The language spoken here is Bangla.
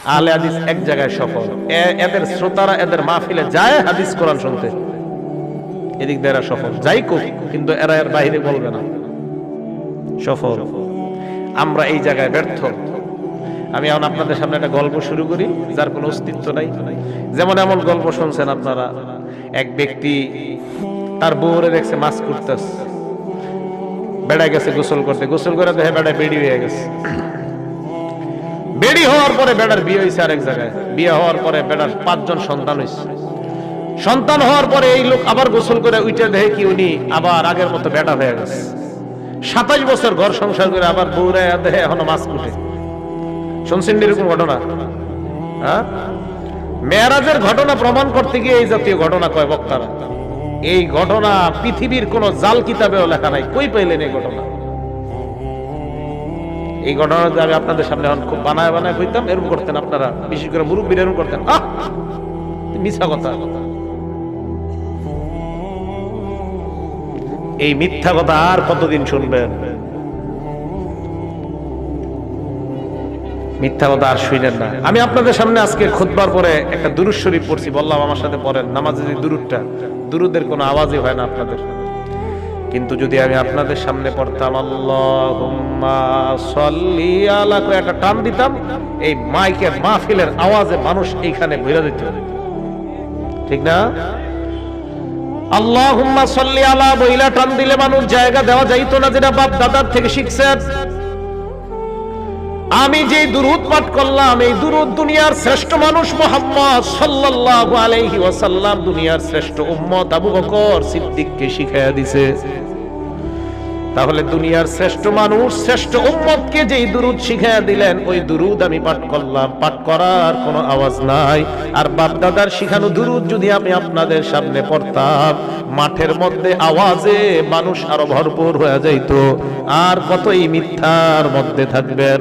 আহলে হাদিস এক জায়গায় সফল, এদের শ্রোতারা এদের মাহফিলে যায় হাদিস কোরআন শুনতে, এদিক দিয়ে এরা সফল, যাই কোক, কিন্তু এরা এর বাইরে বলবে না সফল। আমরা এই জায়গায় ব্যর্থ। আমি এখন আপনাদের সামনে একটা গল্প শুরু করি যার কোনো অস্তিত্ব নাই। যেমন এমন গল্প শুনছেন আপনারা, এক ব্যক্তি তার বউরে দেখছে মাছ করতেছে, বেড়ায় গেছে গোসল করতে, গোসল করে দেখে বেড়ায় বেড়ি হয়ে গেছে। বেড়ি হওয়ার পরে বেড়ার বিয়ে হয়েছে আরেক জায়গায়, বিয়ে হওয়ার পরে বেড়ার 5 জন সন্তান হয়েছে। সন্তান হওয়ার পরে এই লোক আবার গোসল করে উঠে দেখে কি উনি আবার আগের মতো বেটা হয়ে গেছে। 27 বছর ঘর সংসার করে আবার বউরা দেখে এখনো মাছ কুটে। শুনছেন এরকম ঘটনা? হ্যাঁ, মেরাজের ঘটনা প্রমাণ করতে গিয়ে এই জাতীয় ঘটনা কয় বক্তারা। এই ঘটনা পৃথিবীর কোন জাল কিতাবেও লেখা নাই। কই পাইলেন এই ঘটনা? এই ঘটনা আমি আপনাদের সামনে এখন খুব বানায় বানায় কইতাম, এরকম করতেন আপনারা, বিশেষ করে মুরব্বীরা এরকম করতেন, মিথ্যা কথা। এই মিথ্যা কথা আর কতদিন শুনবেন? মিথ্যা কথা আর শুনেন না। আমি আপনাদের সামনে আজকে খুতবার পরে একটা দুরূদ শরীফ পড়ছি, বললাম আমার সাথে পড়েন। নামাজে যে দুরূদটা, দুরূদের কোনো আওয়াজই হয় না আপনাদের, কিন্তু যদি আমি আপনাদের সামনে পড়তাম আল্লাহুম্মা সাল্লি আলা করে একটা টান দিতাম, এই মাইকের মাহফিলের আওয়াজে মানুষ এইখানে ভরে যেত, ঠিক না? আল্লাহুম্মা সাল্লি আলা বইলা টান দিলে মানুষ জায়গা দেওয়া যাইতো না, যেটা বাপ দাদার থেকে শিখছেন। আমি যে দুরূদ পাঠ করলাম, এই দুরূদ দুনিয়ার শ্রেষ্ঠ মানুষ মুহাম্মদ সাল্লাল্লাহু আলাইহি ওয়াসাল্লাম দুনিয়ার শ্রেষ্ঠ উম্মত আবু বকর সিদ্দিককে শিখায়া দিয়েছে। তাহলে দুনিয়ার শ্রেষ্ঠ মানুষ, শ্রেষ্ঠ উম্মতকে যেই দুরূদ শিখায়া দিলেন, ওই দুরূদ আমি পাঠ করলাম। পাঠ করার কোনো আওয়াজ নাই। আর বাপ দাদার শিখানো দুরূদ যদি আমি আপনাদের সামনে পড়তাম, মাঠের মধ্যে আওয়াজে মানুষ আরো ভরপুর হয়ে যাইতো। আর কতই মিথ্যার মধ্যে থাকবেন।